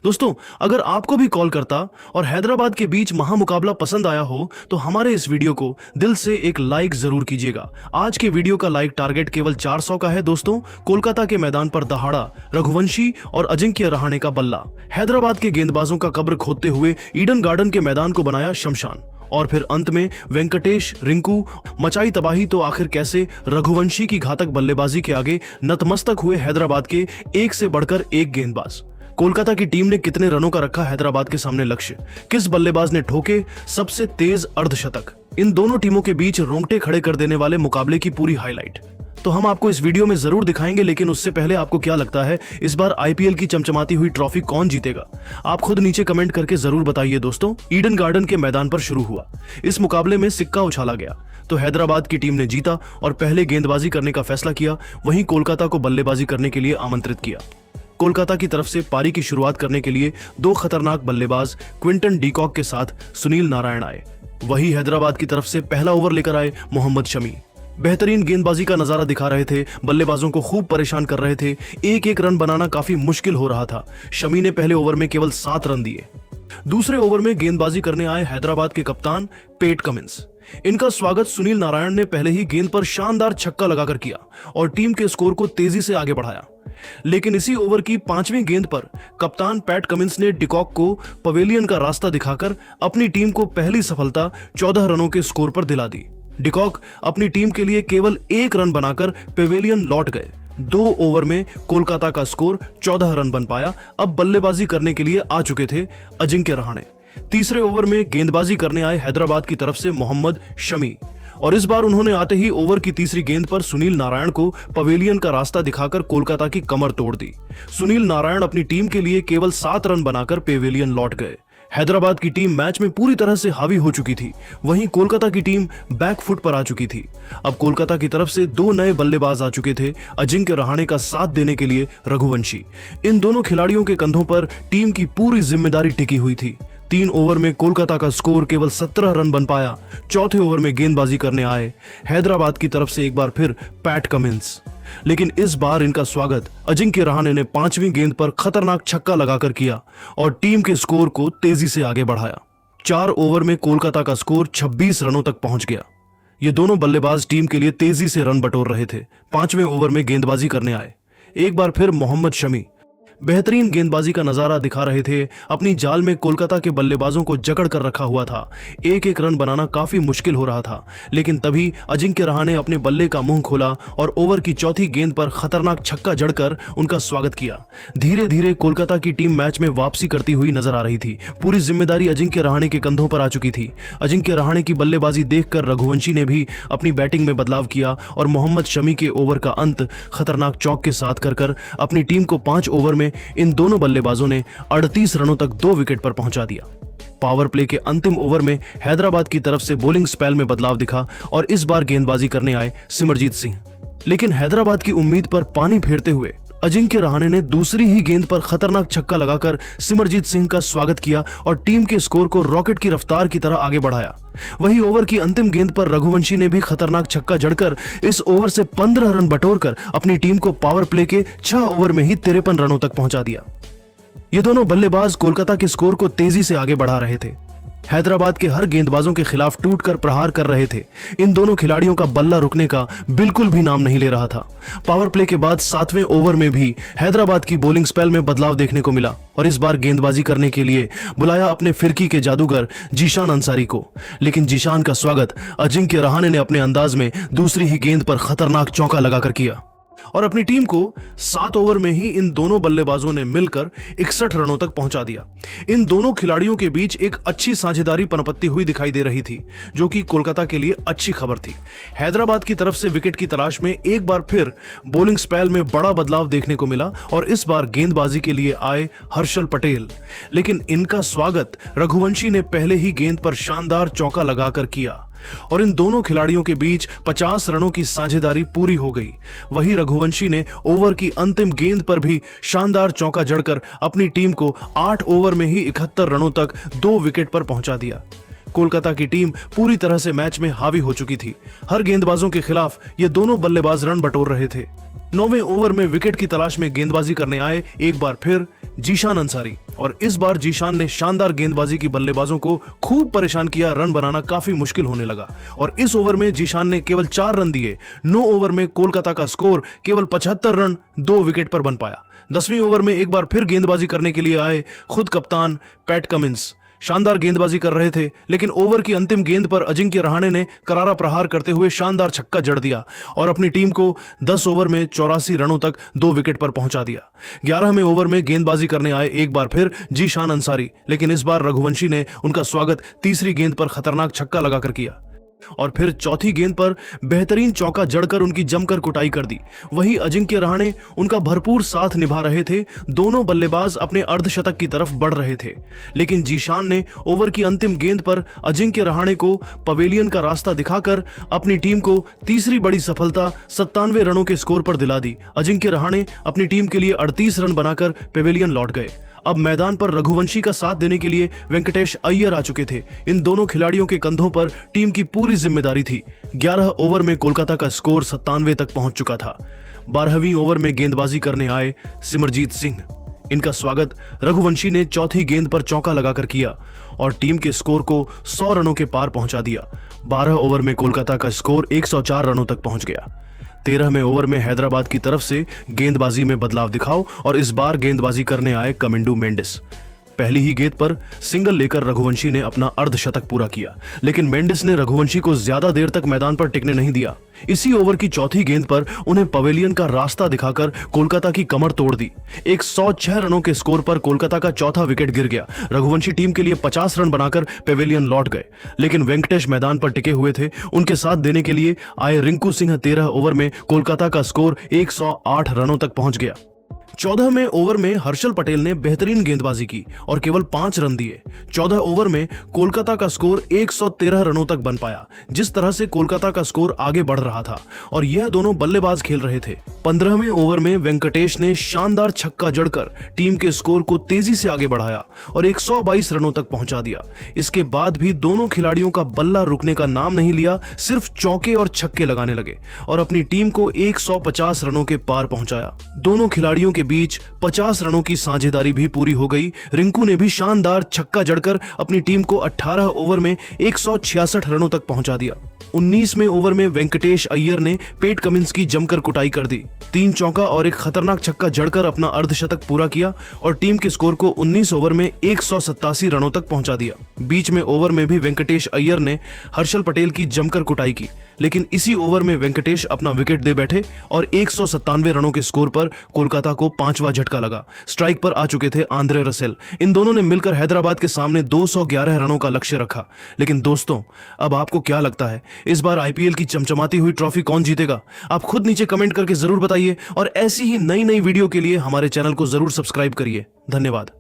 दोस्तों, अगर आपको भी कोलकाता और हैदराबाद के बीच महामुकाबला पसंद आया हो तो हमारे इस वीडियो को दिल से एक लाइक जरूर कीजिएगा। आज के वीडियो का लाइक टारगेट केवल 400 का है। दोस्तों, कोलकाता के मैदान पर दहाड़ा रघुवंशी और अजिंक्य रहाणे का बल्ला। हैदराबाद के गेंदबाजों का कब्र खोदते हुए ईडन गार्डन के मैदान को बनाया शमशान। और फिर अंत में वेंकटेश, रिंकू मचाई तबाही। तो आखिर कैसे रघुवंशी की घातक बल्लेबाजी के आगे नतमस्तक हुए हैदराबाद के एक से बढ़कर एक गेंदबाज। कोलकाता की टीम ने कितने रनों का रखा हैदराबाद के सामने लक्ष्य, किस बल्लेबाज ने ठोके सबसे तेज अर्धशतक। इन दोनों टीमों के बीच रोंगटे खड़े कर देने वाले मुकाबले की पूरी हाईलाइट तो हम आपको इस वीडियो में जरूर दिखाएंगे। लेकिन उससे पहले आपको क्या लगता है, इस बार आईपीएल की चमचमाती हुई ट्रॉफी कौन जीतेगा? आप खुद नीचे कमेंट करके जरूर बताइए। दोस्तों, ईडन गार्डन के मैदान पर शुरू हुआ इस मुकाबले में सिक्का उछाला गया तो हैदराबाद की टीम ने जीता और पहले गेंदबाजी करने का फैसला किया। वहीं कोलकाता को बल्लेबाजी करने के लिए आमंत्रित किया। कोलकाता की तरफ से पारी की शुरुआत करने के लिए दो खतरनाक बल्लेबाज क्विंटन डीकॉक के साथ सुनील नारायण आए। वहीं हैदराबाद की तरफ से पहला ओवर लेकर आए मोहम्मद शमी। बेहतरीन गेंदबाजी का नजारा दिखा रहे थे, बल्लेबाजों को खूब परेशान कर रहे थे। एक एक रन बनाना काफी मुश्किल हो रहा था। शमी ने पहले ओवर में केवल 7 रन दिए। दूसरे ओवर में गेंदबाजी करने आए हैदराबाद के कप्तान पैट कमिंस। इनका स्वागत सुनील नारायण ने पहले ही गेंद पर शानदार छक्का लगाकर किया और टीम के स्कोर को तेजी से आगे बढ़ाया। लेकिन इसी ओवर की 5वीं गेंद पर कप्तान पैट कमिंस ने डिकॉक को पवेलियन का रास्ता दिखाकर अपनी टीम को पहली सफलता 14 रनों के स्कोर पर दिला दी। डिकॉक अपनी टीम के लिए केवल 1 रन बनाकर पवेलियन लौट गए। 2 ओवर में कोलकाता का स्कोर 14 रन बन पाया। अब बल्लेबाजी करने के लिए आ चुके थे अजिंक्य रहाणे। तीसरे ओवर में गेंदबाजी करने आए हैदराबाद की तरफ से मोहम्मद शमी और इस बार उन्होंने आते ही ओवर की तीसरी गेंद पर सुनील नारायण को पवेलियन का रास्ता दिखाकर कोलकाता की कमर तोड़ दी। सुनील नारायण अपनी टीम के लिए केवल 7 रन बनाकर पवेलियन लौट गए। हैदराबाद की टीम मैच में पूरी तरह से हावी हो चुकी थी। वहीं कोलकाता की टीम बैक फुट पर आ चुकी थी। अब कोलकाता की तरफ से 2 नए बल्लेबाज आ चुके थे, अजिंक्य रहाणे का साथ देने के लिए रघुवंशी। इन दोनों खिलाड़ियों के कंधों पर टीम की पूरी जिम्मेदारी टिकी हुई थी। 3 ओवर में कोलकाता का स्कोर केवल 17 रन बन पाया। चौथे ओवर में गेंदबाजी करने आए हैदराबाद की तरफ से एक बार फिर पैट कमिंस। लेकिन इस बार इनका स्वागत अजिंक्य रहाणे ने 5वीं गेंद पर खतरनाक छक्का लगाकर किया और टीम के स्कोर को तेजी से आगे बढ़ाया। 4 ओवर में कोलकाता का स्कोर 26 रनों तक पहुंच गया। ये दोनों बल्लेबाज टीम के लिए तेजी से रन बटोर रहे थे। 5वें ओवर में गेंदबाजी करने आए एक बार फिर मोहम्मद शमी। बेहतरीन गेंदबाजी का नजारा दिखा रहे थे। अपनी जाल में कोलकाता के बल्लेबाजों को जकड़ कर रखा हुआ था। एक एक रन बनाना काफी मुश्किल हो रहा था। लेकिन तभी अजिंक्य रहाणे ने अपने बल्ले का मुंह खोला और ओवर की चौथी गेंद पर खतरनाक छक्का जड़कर उनका स्वागत किया। धीरे धीरे कोलकाता की टीम मैच में वापसी करती हुई नजर आ रही थी। पूरी जिम्मेदारी अजिंक्य रहाणे के कंधों पर आ चुकी थी। अजिंक्य रहाणे की बल्लेबाजी देखकर रघुवंशी ने भी अपनी बैटिंग में बदलाव किया और मोहम्मद शमी के ओवर का अंत खतरनाक चौक के साथ कर अपनी टीम को 5 ओवर में इन दोनों बल्लेबाजों ने 38 रनों तक 2 विकेट पर पहुंचा दिया। पावर प्ले के अंतिम ओवर में हैदराबाद की तरफ से बॉलिंग स्पेल में बदलाव दिखा और इस बार गेंदबाजी करने आए सिमरजीत सिंह। लेकिन हैदराबाद की उम्मीद पर पानी फेरते हुए अजिंक्य रहाणे ने दूसरी ही गेंद पर खतरनाक छक्का लगाकर सिमरजीत सिंह का स्वागत किया और टीम के स्कोर को रॉकेट की रफ्तार की तरह आगे बढ़ाया। वहीं ओवर की अंतिम गेंद पर रघुवंशी ने भी खतरनाक छक्का जड़कर इस ओवर से 15 रन बटोरकर अपनी टीम को पावर प्ले के 6 ओवर में ही 53 रनों तक पहुंचा दिया। ये दोनों बल्लेबाज कोलकाता के स्कोर को तेजी से आगे बढ़ा रहे थे। हैदराबाद के हर गेंदबाजों के खिलाफ टूटकर प्रहार कर रहे थे। इन दोनों खिलाड़ियों का बल्ला रुकने का बिल्कुल भी नाम नहीं ले रहा था। पावर प्ले के बाद 7वें ओवर में भी हैदराबाद की बॉलिंग स्पेल में बदलाव देखने को मिला और इस बार गेंदबाजी करने के लिए बुलाया अपने फिरकी के जादूगर जीशान अंसारी को। लेकिन जीशान का स्वागत अजिंक्य रहाणे ने अपने अंदाज में दूसरी ही गेंद पर खतरनाक चौका लगाकर किया और अपनी टीम को 7 ओवर में ही इन दोनों बल्लेबाजों ने मिलकर 61 रनों तक पहुंचा दिया। इन दोनों खिलाड़ियों के बीच एक अच्छी साझेदारी पनपत्ती हुई दिखाई दे रही थी, जो कि कोलकाता के लिए अच्छी खबर थी। हैदराबाद की तरफ से विकेट की तलाश में एक बार फिर बॉलिंग स्पेल में बड़ा बदलाव देखने को मिला और इस बार गेंदबाजी के लिए आए हर्षल पटेल। लेकिन इनका स्वागत रघुवंशी ने पहले ही गेंद पर शानदार चौका लगाकर किया और इन दोनों खिलाड़ियों के बीच 50 रनों की साझेदारी पूरी हो गई। वहीं रघुवंशी ने ओवर की अंतिम गेंद पर भी शानदार चौका जड़कर अपनी टीम को 8 ओवर में ही 71 रनों तक 2 विकेट पर पहुंचा दिया। कोलकाता की टीम पूरी तरह से मैच में हावी हो चुकी थी। हर गेंदबाजों के खिलाफ ये दोनों बल्लेबाज रन बटोर रहे थे। 9वें ओवर में विकेट की तलाश में गेंदबाजी करने आए एक बार फिर जीशान अंसारी, और इस बार जीशान ने शानदार गेंदबाजी की बल्लेबाजों को खूब परेशान किया। रन बनाना काफी मुश्किल होने लगा और इस ओवर में जीशान ने केवल 4 रन दिए। 9 ओवर में कोलकाता का स्कोर केवल 75 रन 2 विकेट पर बन पाया। 10वीं ओवर में एक बार फिर गेंदबाजी करने के लिए आए खुद कप्तान पैट कमिंस। शानदार गेंदबाजी कर रहे थे, लेकिन ओवर की अंतिम गेंद पर अजिंक्य रहाणे ने करारा प्रहार करते हुए शानदार छक्का जड़ दिया और अपनी टीम को 10 ओवर में 84 रनों तक 2 विकेट पर पहुंचा दिया। 11वें ओवर में गेंदबाजी करने आए एक बार फिर जीशान अंसारी, लेकिन इस बार रघुवंशी ने उनका स्वागत तीसरी गेंद पर खतरनाक छक्का लगाकर किया और फिर चौथी गेंद पर बेहतरीन चौका जड़कर उनकी जमकर कुटाई कर दी। वहीं अजिंक्य रहाणे उनका भरपूर साथ निभा रहे थे। दोनों बल्लेबाज अपने अर्धशतक की तरफ बढ़ रहे थे, लेकिन जीशान ने ओवर की अंतिम गेंद पर अजिंक्य रहाणे को पवेलियन का रास्ता दिखाकर अपनी टीम को तीसरी बड़ी सफलता 97 रनों के स्कोर पर दिला दी। अजिंक्य रहाणे अपनी टीम के लिए 38 रन बनाकर पवेलियन लौट गए। अब मैदान पर रघुवंशी का साथ देने के लिए वेंकटेश अय्यर आ चुके थे। इन दोनों खिलाड़ियों के कंधों पर टीम की पूरी जिम्मेदारी थी। 11 ओवर में कोलकाता का स्कोर 97 तक पहुंच चुका था। 12वीं ओवर में गेंदबाजी करने आए सिमरजीत सिंह। इनका स्वागत रघुवंशी ने चौथी गेंद पर चौका लगाकर किया और टीम के स्कोर को 100 रनों के पार पहुंचा दिया। 12 ओवर में कोलकाता का स्कोर 104 रनों तक पहुंच गया। 13वें ओवर में हैदराबाद की तरफ से गेंदबाजी में बदलाव दिखाओ और इस बार गेंदबाजी करने आए कमिंडू मेंडिस। पहली ही गेंद पर सिंगल लेकर रघुवंशी ने अपना अर्धशतक पूरा किया, लेकिन मेंडिस ने रघुवंशी को ज्यादा देर तक मैदान पर टिकने नहीं दिया। इसी ओवर की चौथी गेंद पर उन्हें पवेलियन का रास्ता दिखाकर कोलकाता की कमर तोड़ दी। 106 रनों के स्कोर पर कोलकाता का चौथा विकेट गिर गया। रघुवंशी टीम के लिए 50 रन बनाकर पवेलियन लौट गए, लेकिन वेंकटेश मैदान पर टिके हुए थे। उनके साथ देने के लिए आए रिंकू सिंह। 13 ओवर में कोलकाता का स्कोर 108 रनों तक पहुंच गया। 14वें ओवर में हर्षल पटेल ने बेहतरीन गेंदबाजी की और केवल 5 रन दिए। 14 ओवर में कोलकाता का स्कोर 113 रनों तक बन पाया। जिस तरह से कोलकाता का स्कोर आगे बढ़ रहा था और यह दोनों बल्लेबाज खेल रहे थे। 15वें ओवर में वेंकटेश ने शानदार छक्का जड़कर टीम के स्कोर को तेजी से आगे बढ़ाया और 122 रनों तक पहुंचा दिया। इसके बाद भी दोनों खिलाड़ियों का बल्ला रुकने का नाम नहीं लिया, सिर्फ चौके और छक्के लगाने लगे और अपनी टीम को 150 रनों के पार पहुंचाया। दोनों खिलाड़ियों के बीच 50 रनों की साझेदारी भी पूरी हो गई। रिंकू ने भी शानदार छक्का जड़कर अपनी टीम को 18 ओवर में 166 रनों तक पहुंचा दिया। 19वें ओवर में वेंकटेश अय्यर ने पेट कमिंस की जमकर कुटाई कर दी। 3 चौका और एक खतरनाक छक्का जड़कर अपना अर्धशतक पूरा किया और टीम के स्कोर को 19 ओवर में 187 रनों तक पहुंचा दिया। बीच में ओवर में भी वेंकटेश अय्यर ने हर्षल पटेल की जमकर कुटाई की, लेकिन इसी ओवर में वेंकटेश अपना विकेट दे बैठे और 197 रनों के स्कोर पर कोलकाता को 5वां झटका लगा। स्ट्राइक पर आ चुके थे आंद्रे रसेल। इन दोनों ने मिलकर हैदराबाद के सामने 211 रनों का लक्ष्य रखा। लेकिन दोस्तों, अब आपको क्या लगता है, इस बार आईपीएल की चमचमाती हुई ट्रॉफी कौन जीतेगा? आप खुद नीचे कमेंट करके जरूर बताइए और ऐसी ही नई वीडियो के लिए हमारे चैनल को जरूर सब्सक्राइब करिए। धन्यवाद।